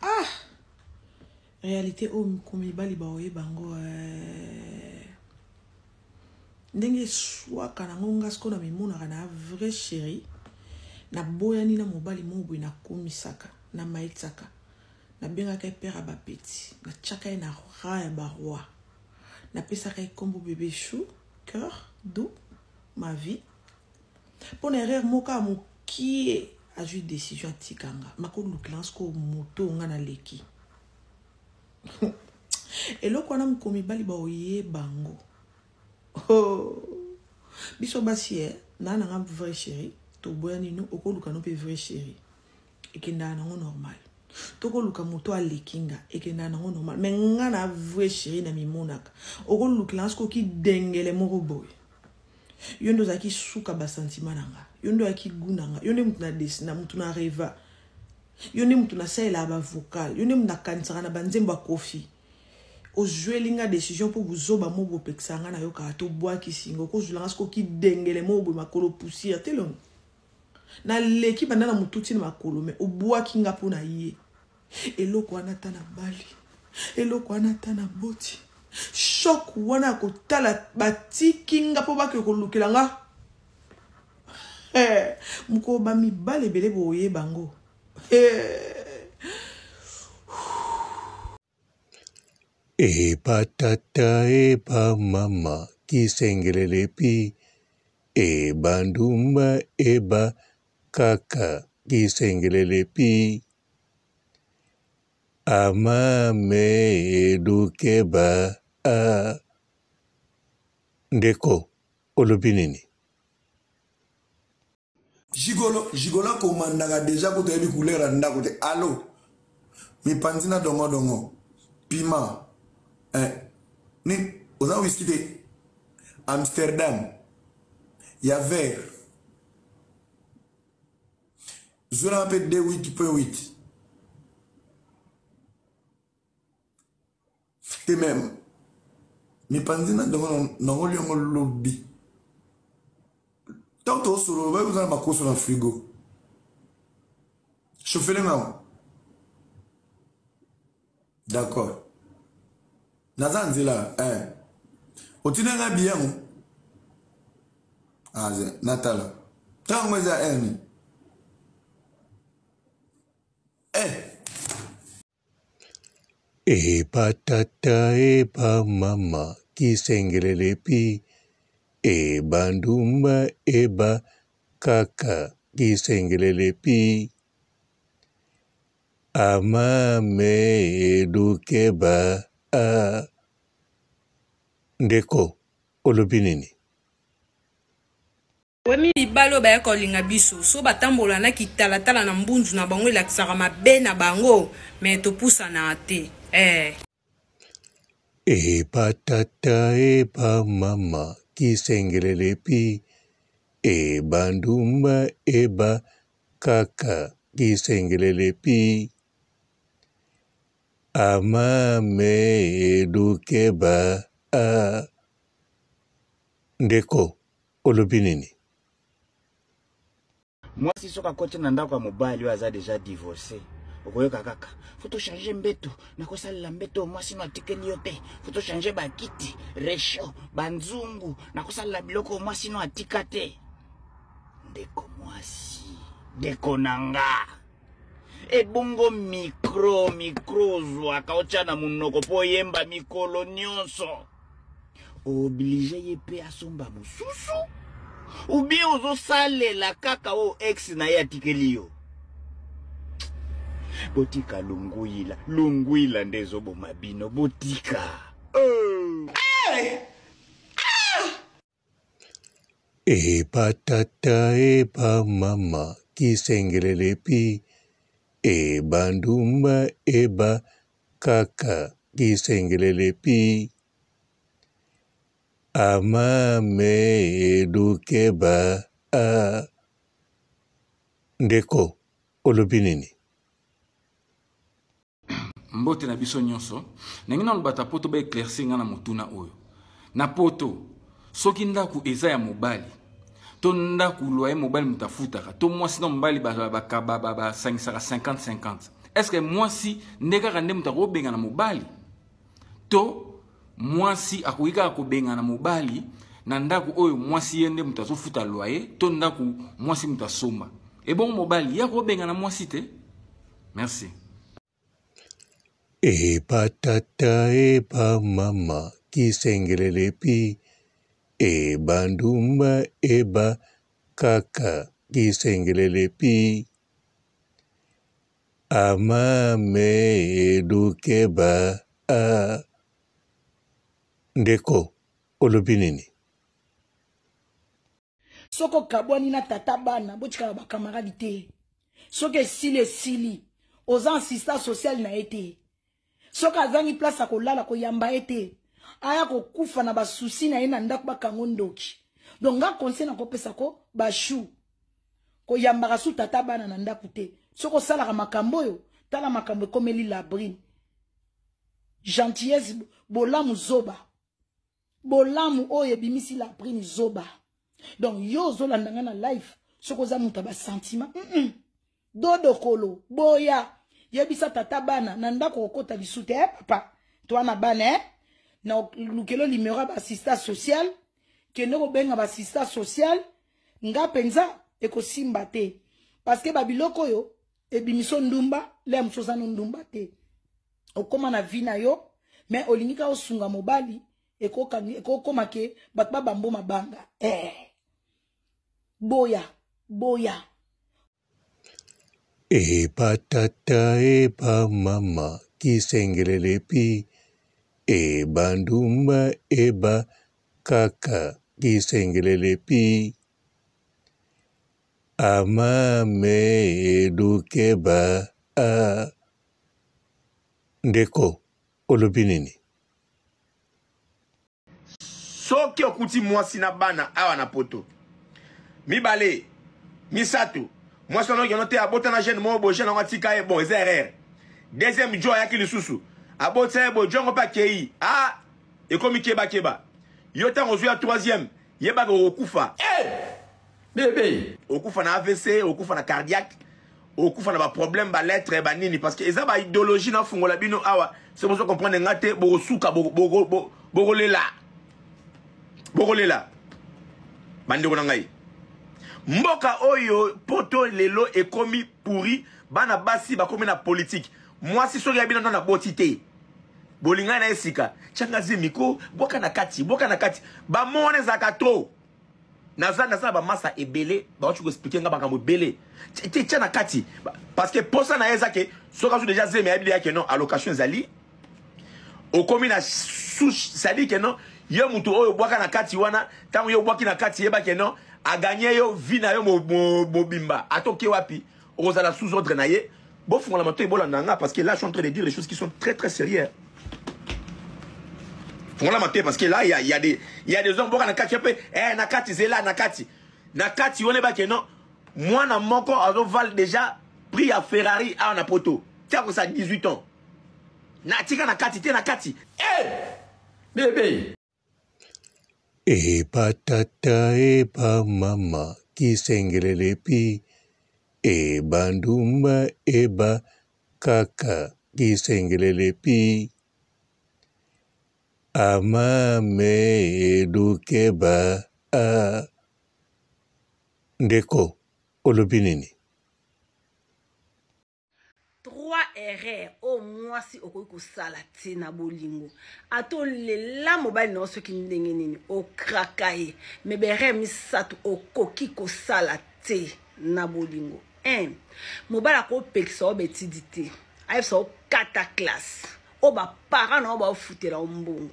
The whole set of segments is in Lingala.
Ah, réalité homme comme bali ba oye bango ndenge swa kana ngonga sko na mimuna kana vrai chéri na boyani na mobali mobwe na komisaka na maitsaka na benga ka père ba petit na chaka na raya ba roi na pesa ka kombo bébé chou cœur doux ma vie pour erreur moka mo qui a eu décision tikanga makolo lukilans ko moto nga na leki eloko wana mkomi bali ba oye bango oh biso basi na nga vrai chéri to boyani no okoluka no pe vrai chéri ekenda na ngo normal tokoluka moto alekinga ekenda na ngo normal mais nga na vrai chéri na mimonaka okolukilans ko ki dengele moko boy yondo zaki suka ba sentiment nanga yondo aki gunanga yonde mutu na desina mutu na reva yonde mutu na saela ba vocal yonde mutu na kanisaka na banzembo ya kofi ojuelinga décision pour buzoba mobo pexanga na yoka to bois ki singo ko julanga sko ki dengele mobo makolo poussière telon na leki banda na mututi na makolo me obois kinga pona ye eloko wana tana bali eloko wana tana boti choc wana kotala batikinga po bake kolukelanga muko ba mi bale bele boye bango Eba tata eba mama kisengelele pi eba ndumba eba kaka kisengelele pi amame edukeba a ndeko olobinini Gigolo komandaka déjà ko toyebi couleur ndako te allo mi panzina dongo piment ni oza whisky de Amsterdam ya vert zona pe de 8.8 te même mi panzina dongo liongo lobby tant que solo va vous en ma course dans le frigo chauffer les mains d'accord nazanzi là otinanga bien aze natala tango za eni eba tata eba mama kisengelele pi eba ndumba eba kaka kisengelele pi amame edukeba a ndeko olobinini Wemi bibalo ba kolinga biso so batambola na kitalatala na mbunzu na bango elakisaka mabe na bango me topusa na te eba tata eba mama kisengelele pi eba ndumba eba kaka kisengelele pi amame edukeba a ndeko olobinini Moi si soka kote na ndako ya mobali oyo aza déjà divorcé okoyoka kaka faut changer mbeto nakosalela mbeto moi sino atikeli yo te faut changer bakiti resho banzungu nakosalela biloko moi sino atika te ndeko mwasi ndeko nanga ebongo micro zwaka otia na munoko po yemba mikolo nyonso oblige ye pe asomba mosusu ou bien ozo salela kaka o ex na ye atikeli yo botika lunguila ndezo bomabino botika eba tata eba mama kisengelele pi eba ndumba eba kaka kisengelele pi amame edukeba a ndeko olobinini mbote na biso nyonso ndenge nanu bata poto ba éclaircir nga na motuna oyo na poto soki ndako eza ya mobali to ndako loyer mobali mutafutaka to mwasi na mobali basangisaka 50-50 est-ce que mwasi nde kaka nde mutu akobengana mobali to mwasi akoki kaka kobengana mobali na ndako oyo mwasi ye nde mutu azofuta loyer to ndako mwasi mutu asomba ebongo mobali ye akobengana mwasi te. Merci. Eba tata eba mama kisengelele pi eba ndumba eba kaka kisengelele pi amame edukeba a ndeko olobi nini? Soko kabwani na tata bana botika ba camarade te. Soko esili aux assistants sociaux na été. Soko azangi place akolala ko yamba été. Aya ko kufa na ba souci na ye na ndako ba kangondoki. Donc nga conseil na ko pesa ko ba chou. Ko yamba rasu tata bana na ndako te. Soko sala ka makambo yo, tala makambo komeli labrine. Gentillesse bolamu zoba. Bolamu oye bimisi labrine zoba. Donc yo zolandanga na life soko za muta ba sentiment dodo kolo boya yebisa tata bana na ndako okota lisute papa toi na bana na lukelo numéro ba assistant social kende ko benga ba assistant social nga penza ekosimba te parce que babiloko yo ebimiso ndumba le mchoza no ndumba te okoma na vina yo mais olingika osunga mobali ekokoma ke batba bambo mabanga boya eba tata eba mama kisengelele pi eba ndumba eba kaka kisengelele pi amame edukeba a ndeko olobi nini? Soki okuti mwasi na bana awa na poto mibale misato mwasi ono yonote abota na jeune mo bo jeune ngatika e bon erreur deuxième jour ya kilisusu abota e bo jongo pa kei ekomi keba yota ngozu ya troisième yeba ko okufa bébé okufa na AVC okufa na cardiaque okufa na ba problème ba lettre ba nini parce que eza ba idéologie na fungola bino awa c'est pour ça comprendre ngate bo suka bogolela bande ko ngai mboka oyo poto lelo ekomi pourri bana basi bakomi na politique moi si soki abina na botité bolinga na esika changa zemiko boka na kati ba mone zakato naza ba masa ebele ba tu ko expliquer nga bakambo ebele tia na kati parce que posa na ezake soka déjà zeme abili yake non allocation zali okomi na souche sadi ke non yo mutu oyo bwaka na kati wana tango yo bwaki na kati yeba ke non a gagné yo vina yo mobimba atoke wapi ozala sous ordre na ye bo fungola mato ebola nanga parce que là je suis en train de dire des choses qui sont très très sérieuses fungola mato parce que là il y a des hommes bwaka na kati pe na kati zela na kati on ba ke non moi na moko azo val déjà prix à Ferrari à na poto tia ko ça 18 ans na tika na kati te na kati bébé eba tata eba mama kisengelele pi eba ndumba eba kaka kisengelele pi amame edukeba a ndeko olobi nini? 3 erreurs au moins si okoki sala te na bolingo ato lela mobali na soki ndenge nini okraka ye me bere misato okoki kosala te na bolingo 1 mobali akopekisa obetidi te ayebisa okata classe o baparent na o bafutela mbongo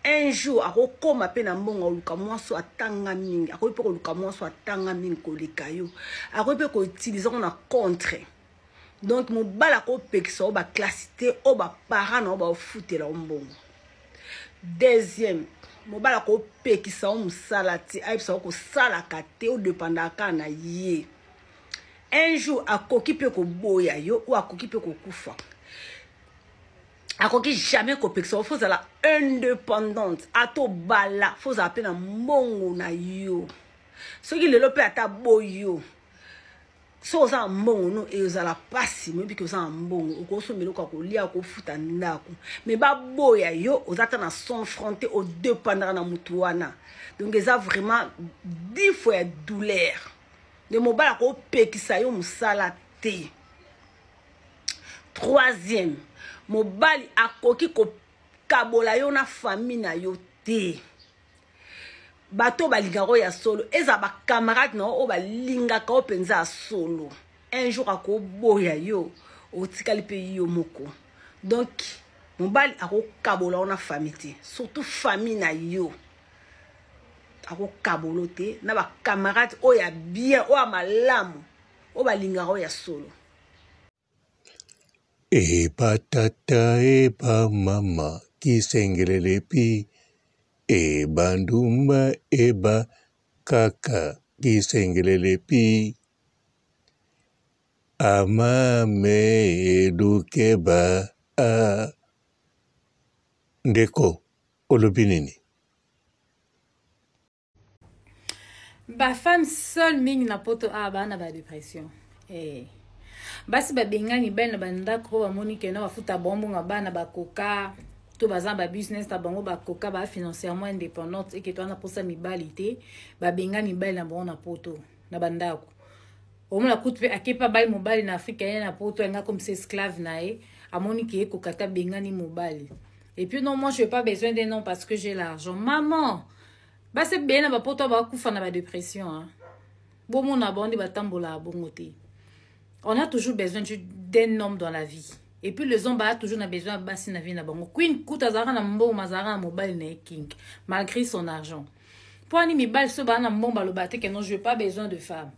un jour akokoma pe na mbongo oluka mwaso atanga mingi akoki pe koluka mwaso atanga mingi koleka yo akoki pe koutilize ko na contre. Donc mon bala ko pekisa o ba classité o ba parent na o ba futela mbongo. Deuxième, mon bala ko pekisa o musala ti aipsa ko sala kate o dépendaka na ye. Un jour akoki pe ko boya yo ou akoki pe ko kufa. Akoki jamais ko pekisa o faut la indépendante ato bala faut appeler na mbongo na yo. Ce qui le lope ata boyo. so oza mbongo no ezala pasi moyebi ke oza mbongo okosomela kolia kofuta ndako mais baboya yo ozata na 100 francs te odépendra na mutu wana donc eza vraiment 10 fois ya douleur de mobala kopekisa yo musala te. Troisième, mobali akoki kokabola yo na famille na yo te. Bato balingako ya solo eza ba camarade na o balingaka o penza solo. Un jour akoboya yo otikali pe yo moko. Donc mobali akokabola na famille te, surtout famille na yo. Akokabolo te na ba camarade o ya bien o malamu o balingako ya solo. Eba tata eba mama kisengelele pi. Eba ndumba eba kaka kisengelele pi. Amame edukeba a. Ndeko olobinini. Ba femme seule mingi na poto na ba dépression. Basi ba bengani bel na banda ko ba monike na bafuta bombo nga bana ba koka to bazan ba business ta bango ba koka ba financièrement indépendante et que toi na posa mibalité ba bengani bel na bon na poto na banda ko. Omona kutu akepa bali mobali na Afrika na poto nga comme c'est esclave nae a monike ko kata bengani mobali. Et puis non moi je n'ai pas besoin des noms parce que j'ai l'argent. Maman ba se bien na ba poto ba kufa na ba dépression hein. Bon mon abonde ba tambola bongote. On a toujours besoin d'un homme dans la vie. Et puis les hommes ont toujours besoin de bassin na vie na bango. Queen kutazara na mbo mazara mobile na king malgré son argent. Pour ani mi bal so ba na mbo lo baté que non je n'ai pas besoin de femme.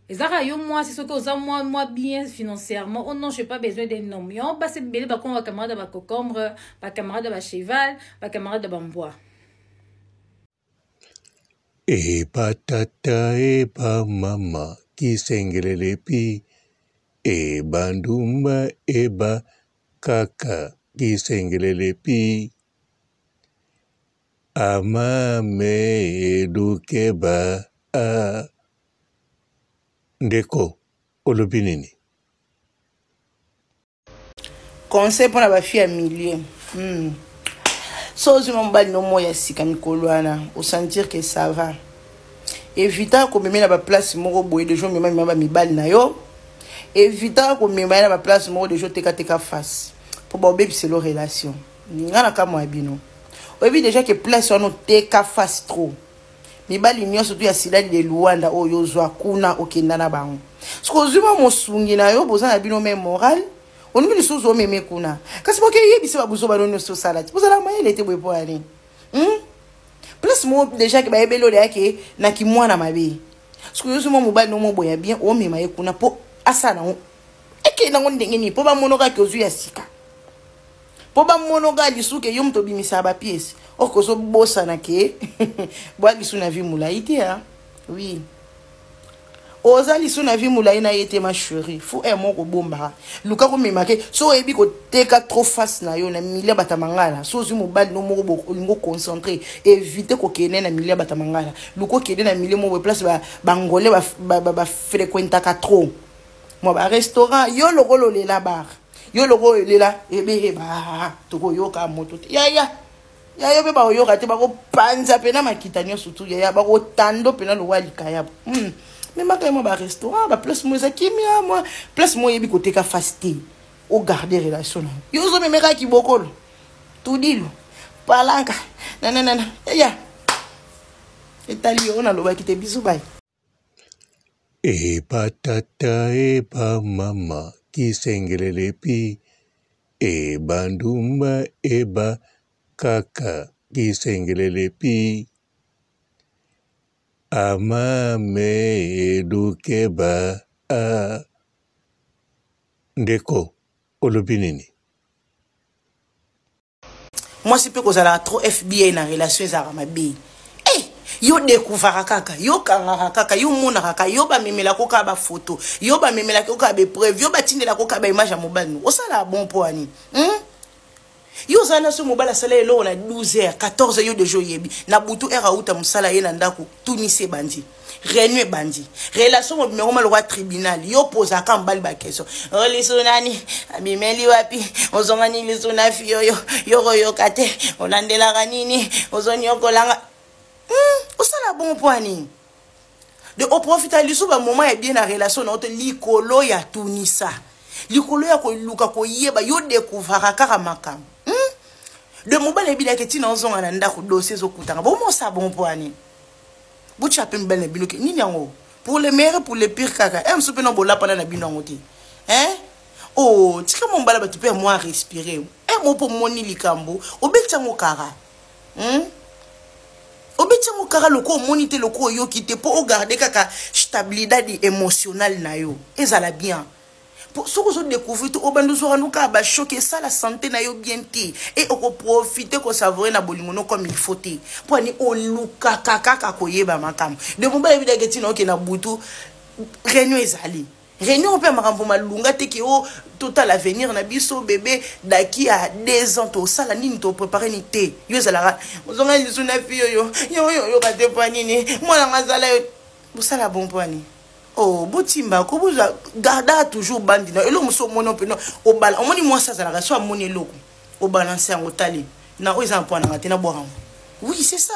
Ezara yo moi c'est ce que ça moi bien financièrement. Oh non, je n'ai pas besoin d'un homme. Yo ba se belé ba kon ba camarade ba cocombre, ba camarade ba cheval, ba camarade ba mboa. Eba tata eba mama kisengelele pi. Eba ndumba eba kaka kisengelele pi. Amame edukeba a. Ndeko olobinini. Conseil pour la fille à milieu. So, je m'en bats no moya sika mikoloana. Au sentir que ça va. Évita qu'on me mette à la place moro boye de gens me mi bal na yo. Évita qu'on me mette à la place moro de gens teka face. Pour bobe c'est leur relation. Ngana ka mo abino. Obi déjà que place on teka face trop. Mi bali nyo surtout ya silali de Luanda o yo zwa kuna okenda na bango. Sko zuma mosungi na yo boza na bino même moral. On nous les autres même kuna. Kasi boke yebi se babuzo ba no so salati. Boza la mayele te boy po ali. Plus mo déjà que ba ebelo de yake na ki mwana mabe. Sko yo zuma mobile no mo boya bien o mema kuna po asana o. Eke na ngondenge ni po ba monoka ke ozu ya sika. Po ba monoka lisuke yo mto bimisa ba pièce. Oko so bossa na ke. Boa lisu na vi mulaite ha. Oui. Oza lisu na vi mulaite na yete ma chérie. Fou e moko bomba. Luka ko memake so ebi ko teka trop face na yo na milia batamangala. So zu mobile no moko bo lingo concentré. Éviter ko kene na milia batamangala. Luko kene na milia mo place ba bangolé ba fréquenta ka trop. Mo ba restaurant yo lo rolo le la bar. Yo lo rolo le la ebe ba to ko yo ka moto. Ya yo be ba yo ka te ba ko panza pena makitanya surtout ya ba ko tando pena lo wali kaya. Mais ma quand ba restaurant ba plus mo za kimia moi plus mo yebi côté ka fasté au garder relation. Yo zo me meka ki bokolo. Tout dilo. Palanka. Nanana. Ya. Etali on a lo ba kite bisu bai. Eba tata eba mama kisengelele pi. Eba ndumba eba kaka kisengelele pi. Amame edukeba a. Ndeko olobinini. Moi c'est peu que ça trop FBI na relation za mabe. Yo découvrir kaka, yo kanga kaka, yo mona kaka, yo ba memela ko ka ba photo, yo ba memela ko ka be preuve, yo ba tindela ko ka ba image ya mobile no. O sala bon po ani. Yo zana so mobile sala elo na 12h, 14h yo de jour yebi. Na butu era uta musala ye na ndako tunise bandi. réunion bandi relation mekoma lokwa tribunal yo posa ka mbali ba question liso nani abimeli wapi ozongani liso na fiyo yo kate olandela kanini ozoni yokolanga osala bon poani de o profita liso ba moment ya bien na relation na ote likolo ya tunisa likolo ya ko luka ko yeba yo découvrir kaka makam de mobile bila ke tina ozonga na ndako dossier zokutanga bo mo sa bon poani bucha pe mbele binoke nini yango pour les meilleurs pour les pires kaka em soupe no bola pana na bino ngoti oh tika mon bala batu pe moi respirer mo po moni likambo obetcha ngo kara obetcha ngo kara loko monite loko yo kite po o garder kaka stabilité émotionnelle na yo ezala bien pour ce que vous découvrez au bandu soranuka ba choquer ça la santé na yo bien té et on profiter ko savourer na bolingono comme il faut té pour ni o luka kaka koyeba makam de mon ba évidemment que tino ke na butu réunion ezali réunion pe makambo malunga te ke o total avenir na biso bébé daki à 2 ans to sala nini to préparer ni té yo ezala ozonga lisu na fi yo ka te panini mwana ngazala yo busala bon poani. Oh, botimba ko buza garda toujours bandi na elo muso mono pe no o bala o moni moi ça la raso amoni eloko o balancer en otali na o ezan point na tena boram. Oui, c'est ça.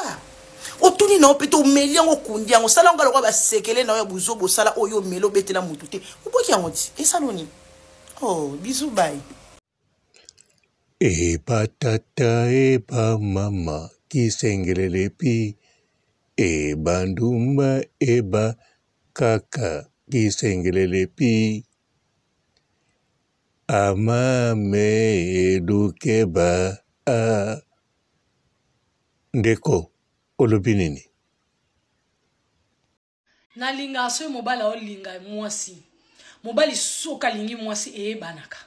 O tuni na opeto meli ngo kundi ngo sala ngalo kwa ba sekele na yo buzo bo sala oyo melo betela mutute. O boki ngoti e saloni. Oh, bisous bye. E patata e pa mama kisengelele pi e bandumba e ba kaka kisengelele pi amame edukeba a ndeko olobi nini nalinga so mobala olinga mwasi mobali soka lingi mwasi ebanaka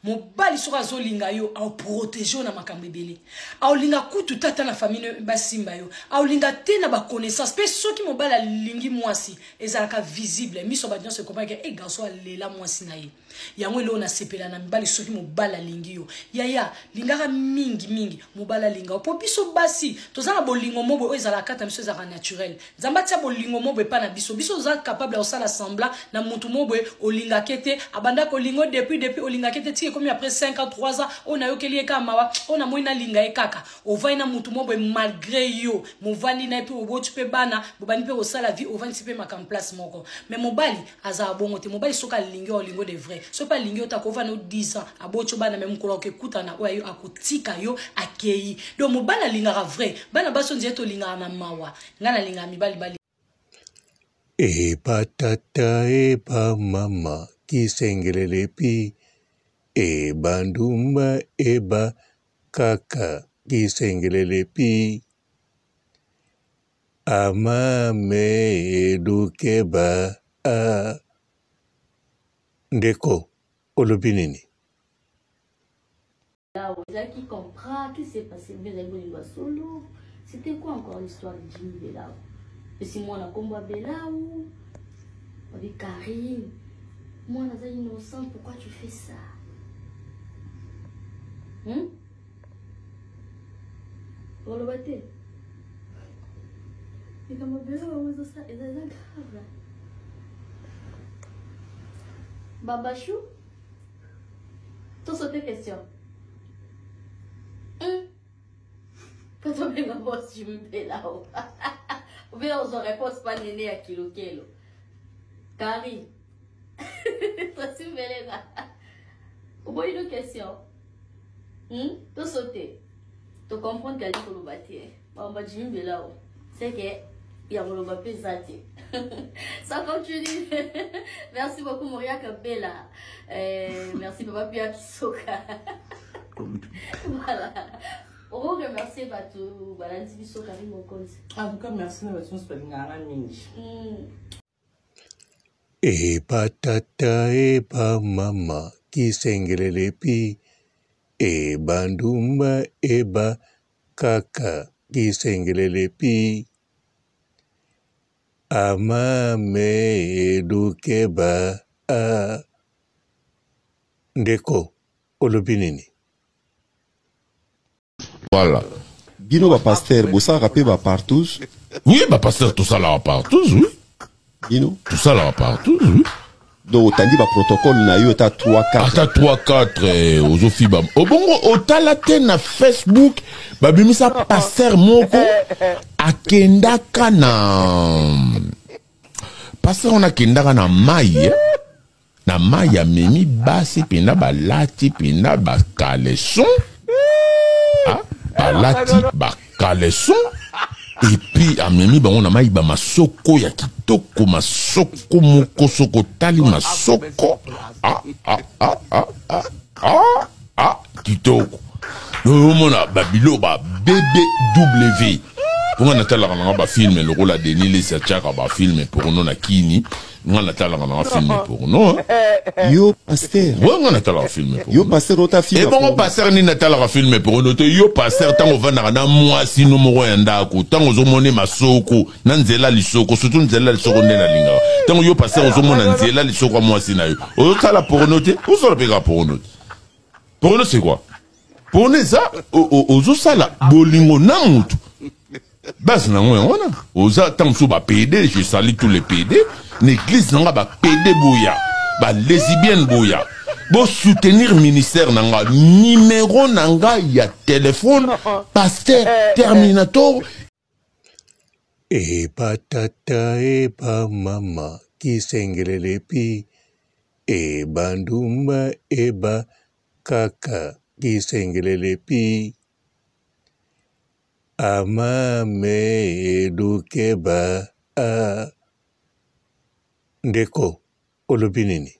mobali soka zolinga yo au protéger na makambo ebele au linga kutu tata na famille basimba yo au linga te na ba connaissance pe soki mobali lingi mwasi ezalaka visible miso ba nyonso comprendre que garçon alela mwasi na ye yango elo na sepela na mibali soki mobali lingi yo yaya lingaka mingi mobali linga po biso basi tozana bolingo mobo ezalaka ta miso ezalaka naturel nzamba tia bolingo mobo pa na biso za capable de osala semblant na mutu mobo olinga kete abanda ko lingo depuis olinga kete comme après 5 ans 3 ans on a yo keli eka mawa on a moina linga ekaka o vai na mutu mobo malgré yo movali na pe obotu pe bana bobani pe osala vie o vani pe makam place moko mais mobali aza bongo te mobali soka lingi o lingo de vrai so pa lingi otakova no 10 ans abotu bana même kola ke kutana oyo akotika yo akei donc mobali linga vrai bana baso nzeto linga na mawa ngana linga mibali bali e patata e pa mama kisengelele pi e bandumba e ba kaka kisengelele pi amame edukeba a ndeko olobi nini qui comprend qui s'est passé solo. C'était quoi encore l'histoire de Jimmy Belao? Et si moi on a combat Belao, on dit Karine, moi on est innocent, pourquoi tu fais ça? Pour le battre. Et comme Belao, ça est grave. Babachou, tu sautes tes questions. Quand on met ma bosse, je me fais là-haut. Ou bien on ne répond pas néné à kilo. Karine, toi tu me fais là. Ou bien une question. Tu sautes. Tu comprends qu'elle dit que le bâtir. On va dire que là-haut. C'est que il y a mon bapé zati. Ça continue. Merci beaucoup Moria Kabela. Merci papa Pia Kisoka. Voilà. On va remercier Batou Balanzi Biso Karim Mokonzi. En tout cas, merci de votre spelling. E patata e pa mama kisengelele pi e bandumba e ba kaka kisengelele pi amame edukeba a ndeko olobi nini Voilà. Bino ba pasteur, bossa rapé ba partous. Oui, ba pasteur tout ça là partous, oui. Dino. Tout ça là partout. Oui. Donc, tu as dit le protocole, na yo, tu as 3-4. Tu as 3-4 aux ofibam. Au bon, au talate na Facebook, babimisa passer moko, akendaka na. Passer on akendaka na maï. Na maï ya memi basi, pina balati, pina bakaleson. Ah, balati, bakaleson. Et puis, à Mimi, on a maïba masoko, ya kitoko, masoko, moko, soko, tali, masoko. Kitoko. On a babilo, BBW. Pour un atal, on a filmé le rôle à Denis, les Sachak, on a filmé pour nous, na Kini. On a filmé pour nous. Yo, pasteur. Ouais, on a filmé pour nous. Yo, pasteur, on a filmé. Et bon, pasteur, ni natala filmé pour nous. Yo, pasteur, tant on va na moi, si nous mourons en dako, tant on zomone masoko, nanzela lisoko, surtout nzela lisoko nena linga. Tant yo, pasteur, on zomone nanzela lisoko moi si na yo. On tala pour noter, où sont les pega pour nous? Pour nous, c'est quoi? Pour nous, ça, aux sala, bolingo namutu. Bas na moi, on a. Aux tant sous ba PD, je salue tous les PD. L'église n'a pas PD bouya, ba lesbienne bouya. Bo soutenir ministère nanga numéro nanga ya téléphone pasteur terminator. Eba tata eba mama kisengelele pi eba ndumba eba kaka kisengelele pi amame edukeba a ndeko olobinini.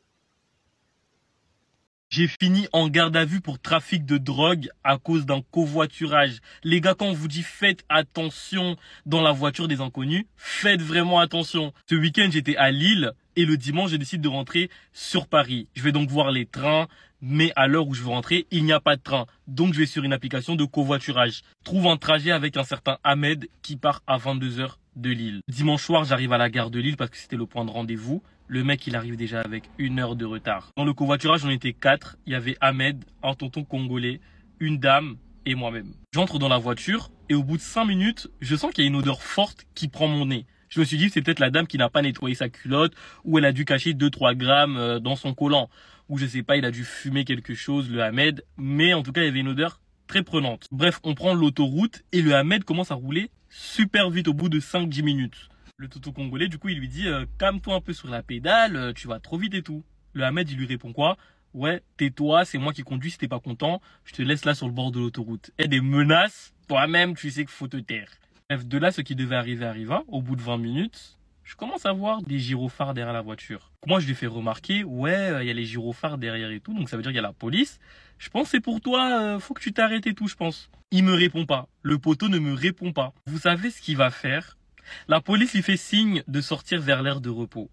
J'ai fini en garde à vue pour trafic de drogue à cause d'un covoiturage. Les gars, quand on vous dit faites attention dans la voiture des inconnus, faites vraiment attention. Ce week-end, j'étais à Lille et le dimanche, je décide de rentrer sur Paris. Je vais donc voir les trains, mais à l'heure où je veux rentrer, il n'y a pas de train. Donc, je vais sur une application de covoiturage. Je trouve un trajet avec un certain Ahmed qui part à 22 h de Lille. Dimanche soir, j'arrive à la gare de Lille parce que c'était le point de rendez-vous. Le mec, il arrive déjà avec 1 heure de retard. Dans le covoiturage, on était 4. Il y avait Ahmed, un tonton congolais, une dame et moi-même. J'entre dans la voiture et au bout de 5 minutes, je sens qu'il y a une odeur forte qui prend mon nez. Je me suis dit, c'est peut-être la dame qui n'a pas nettoyé sa culotte ou elle a dû cacher 2-3 grammes dans son collant. Ou je sais pas, il a dû fumer quelque chose, le Ahmed. Mais en tout cas, il y avait une odeur très prenante. Bref, on prend l'autoroute et le Ahmed commence à rouler super vite au bout de 5-10 minutes. Le toto congolais, du coup, il lui dit calme-toi un peu sur la pédale, tu vas trop vite et tout. Le Ahmed, il lui répond quoi? Ouais, tais-toi, c'est moi qui conduis, si t'es pas content, je te laisse là sur le bord de l'autoroute. Et des menaces, toi-même, tu sais qu'il faut te taire. Bref, de là, ce qui devait arriver arriva. Au bout de 20 minutes, je commence à voir des gyrophares derrière la voiture. Moi, je lui fais remarquer, ouais, il y a les gyrophares derrière et tout, donc ça veut dire qu'il y a la police. Je pense que c'est pour toi, faut que tu t'arrêtes et tout, je pense. Il me répond pas. Le poteau ne me répond pas. Vous savez ce qu'il va faire? La police lui fait signe de sortir vers l'aire de repos.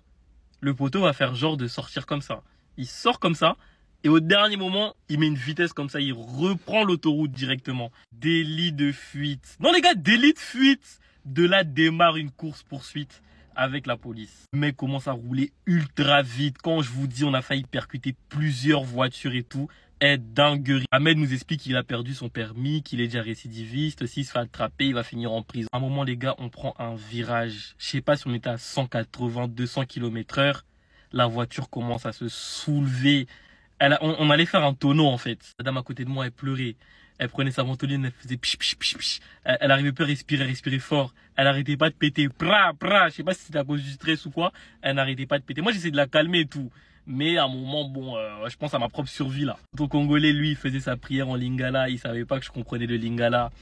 Le poteau va faire genre de sortir comme ça. Il sort comme ça et au dernier moment, il met une vitesse comme ça. Il reprend l'autoroute directement. Délit de fuite. Non les gars, délit de fuite. De là démarre une course-poursuite avec la police. Le mec commence à rouler ultra vite. Quand je vous dis, on a failli percuter plusieurs voitures et tout. Dinguerie. Ahmed nous explique qu'il a perdu son permis, qu'il est déjà récidiviste. S'il se fait attraper, il va finir en prison. À un moment, les gars, on prend un virage. Je sais pas si on était à 180, 200 km/h. La voiture commence à se soulever. On allait faire un tonneau, en fait. La dame à côté de moi, elle pleurait. Elle prenait sa ventoline, elle faisait pich, pich, pich, pich. Elle arrivait pas à respirer fort. Elle arrêtait pas de péter. Je sais pas si c'était à cause du stress ou quoi. Elle n'arrêtait pas de péter. Moi, j'essayais de la calmer et tout. Mais à un moment, bon, je pense à ma propre survie là. Le Congolais, lui, il faisait sa prière en lingala. Il savait pas que je comprenais le lingala.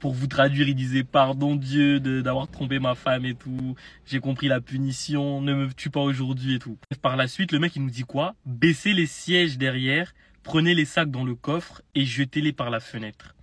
Pour vous traduire, il disait pardon Dieu d'avoir trompé ma femme et tout. J'ai compris la punition. Ne me tue pas aujourd'hui et tout. Par la suite, le mec, il nous dit quoi? Baissez les sièges derrière, prenez les sacs dans le coffre et jetez-les par la fenêtre.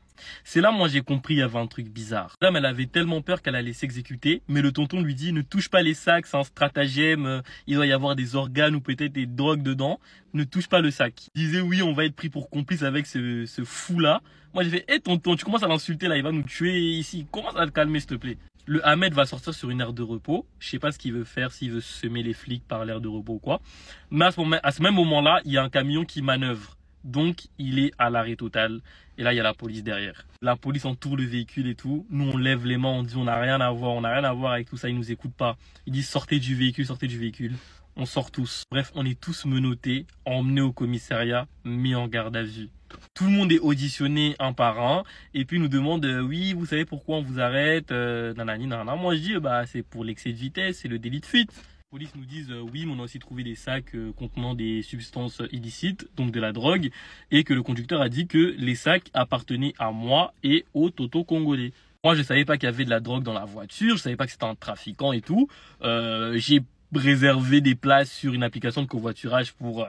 C'est là, moi, j'ai compris, il y avait un truc bizarre. La dame, elle avait tellement peur qu'elle allait s'exécuter, mais le tonton lui dit, ne touche pas les sacs, c'est un stratagème, il doit y avoir des organes ou peut-être des drogues dedans, ne touche pas le sac. Il disait, oui, on va être pris pour complice avec ce fou-là. Moi, j'ai fait, hé, tonton, tu commences à l'insulter là, il va nous tuer ici, commence à te calmer, s'il te plaît. Le Ahmed va sortir sur une aire de repos. Je sais pas ce qu'il veut faire, s'il veut semer les flics par l'aire de repos ou quoi. Mais à ce même moment-là, il y a un camion qui manœuvre. Donc, il est à l'arrêt total. Et là, il y a la police derrière. La police entoure le véhicule et tout. Nous, on lève les mains, on dit on n'a rien à voir. On n'a rien à voir avec tout ça. Ils nous écoutent pas. Ils disent sortez du véhicule, sortez du véhicule. On sort tous. Bref, on est tous menottés, emmenés au commissariat, mis en garde à vue. Tout le monde est auditionné un par un. Et puis, nous demande oui, vous savez pourquoi on vous arrête nanani, nanana. Moi, je dis c'est pour l'excès de vitesse, c'est le délit de fuite. La police nous disent oui, mais on a aussi trouvé des sacs contenant des substances illicites, donc de la drogue, et que le conducteur a dit que les sacs appartenaient à moi et au Toto congolais. Moi, je savais pas qu'il y avait de la drogue dans la voiture, je savais pas que c'était un trafiquant et tout. J'ai réservé des places sur une application de covoiturage pour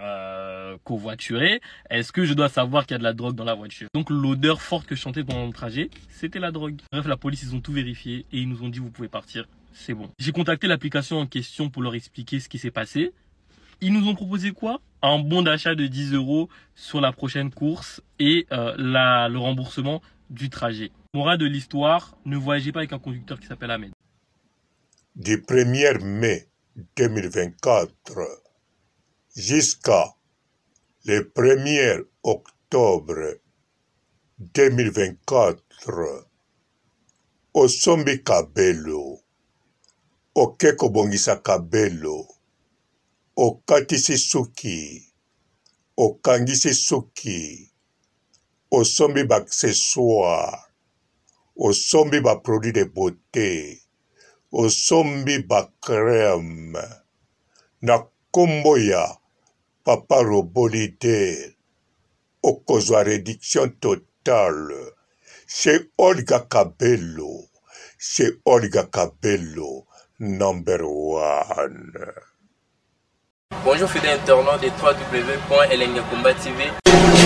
covoiturer. Est-ce que je dois savoir qu'il y a de la drogue dans la voiture? Donc l'odeur forte que je sentais pendant le trajet, c'était la drogue. Bref, la police, ils ont tout vérifié et ils nous ont dit vous pouvez partir. C'est bon. J'ai contacté l'application en question pour leur expliquer ce qui s'est passé. Ils nous ont proposé quoi? Un bon d'achat de 10 € sur la prochaine course et le remboursement du trajet. Morale de l'histoire, ne voyagez pas avec un conducteur qui s'appelle Ahmed. Du 1er mai 2024 jusqu'à le 1er octobre 2024, osombi kabelo, okeko bongisa kabelo, okatisi suki, okangisi suki, osombi baccessoire, osombi ba produit de beauté, osombi ba crème, na kombo ya Papa Robolide, okozwa réduction totale chez Olga Kabelo, chez Olga Kabelo, number 1. Bonjour fidèles internautes de www.elengiakomba TV.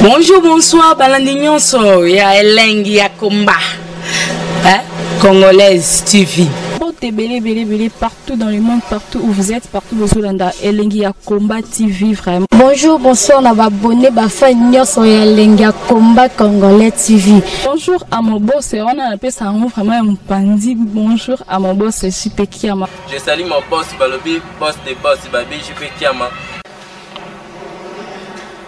Bonjour, bonsoir, balandi nyonso ya Elengi ya Komba, Congolaise TV. Belé partout dans le monde, partout où vous êtes, partout où vous êtes, Elengi ya Komba TV vraiment. Bonjour, bonsoir, na babonné bafa nyonso ya Elengi ya Komba Congolais TV. Bonjour à mon boss, on a appelé ça vraiment un pandi. Bonjour à mon boss, JP Kiama. Je salue mon boss Balobi, boss des boss Babi, JP Kiama.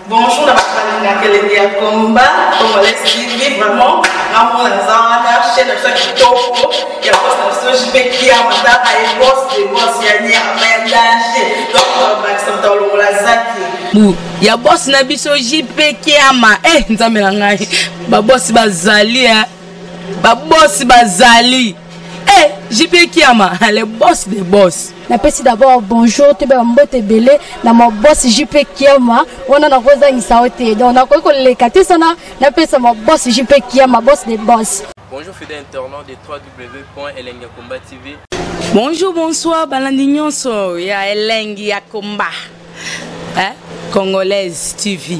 Bonjour, na Elengi ya Komba Congolais TV vraiment. Amour na zana chaîne de qui topo ya boss na JP Kiama ta ay boss des boss ya ni ama danger. Donc Maxime Tolo la zaki. Ya boss na biso JP Kiama nzambe na ngai ba boss bazali ba boss bazali JP Kiama le boss des boss. Napesi d'abord bonjour te ba mbote belé na mon boss JP Kiama ona na koza ngisaote donc na ko lekate sana napesa mon boss JP Kiama boss des boss. Bonjour fidèles internautes de www.elengiakomba TV. Bonjour, bonsoir, balandi nyonso ya Elengi ya Komba, Congolaise TV.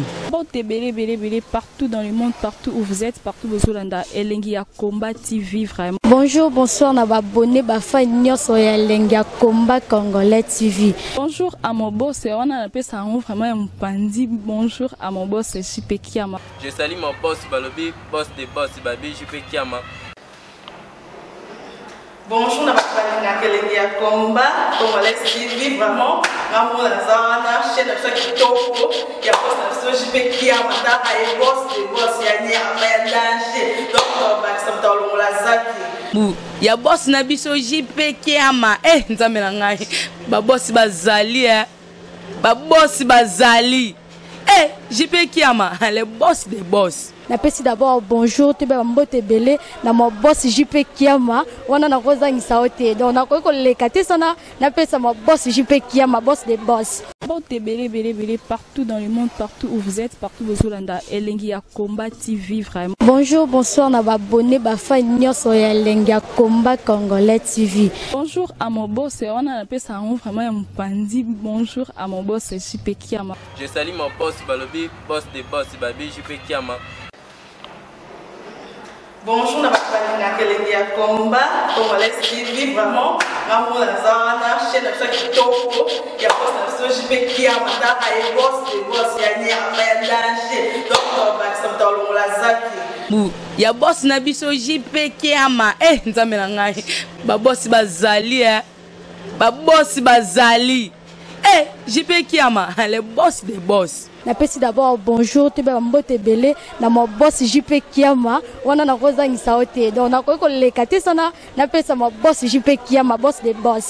Belé partout dans le monde, partout où vous êtes, partout où vous êtes, Elengi ya Komba TV vraiment. Bonjour, bonsoir, na babonné bafa nyonso ya Elengi ya Komba Congolais TV. Bonjour à mon boss, on a appelé ça vraiment un pandi. Bonjour à mon boss, JP Kiama. Je salue mon boss Balobi, boss des boss Babi, JP Kiama. Bonjour, na Elengi ya Komba Congolais TV vraiment. Amour na zana chaîne de qui topo ya boss na JP Kiama ta ay boss des boss ya ni ama danger. Donc Maxime Tolo la zaki. Ya boss na biso JP Kiama nzambe na ngai ba boss bazali ba boss bazali JP Kiama le boss des boss. Napesi d'abord bonjour te ba mbote belé na mon boss JP Kiama ona na koza ngisaote donc na ko lekate sana napesa mon boss JP Kiama boss des boss. Belé partout dans le monde, partout où vous êtes, partout où vous êtes, Elengi ya Komba TV vraiment. Bonjour, bonsoir, na babonné bafa nyonso ya Elengi ya Komba Congolais TV. Bonjour à mon boss, on a appelé ça vraiment un pandi. Bonjour à mon boss JP Kiama. Je salue mon boss Balobi, boss des boss Babi, JP Kiama. Bonjour, na Elengi ya Komba Congolais TV vraiment. Amour na zana chaîne de qui topo ya boss na JP Kiama ta ay boss des boss ya ni ama danger. Donc Maxime Tolo la zaki. Ya boss na biso JP Kiama nzambe na ngai ba boss bazali ba boss bazali JP Kiama, le boss des boss. Napesi d'abord bonjour te ba mbote belé na mo boss JP Kiama wana na kozangisa ote donc na ko lekate sana napesa mo boss JP Kiama boss des boss.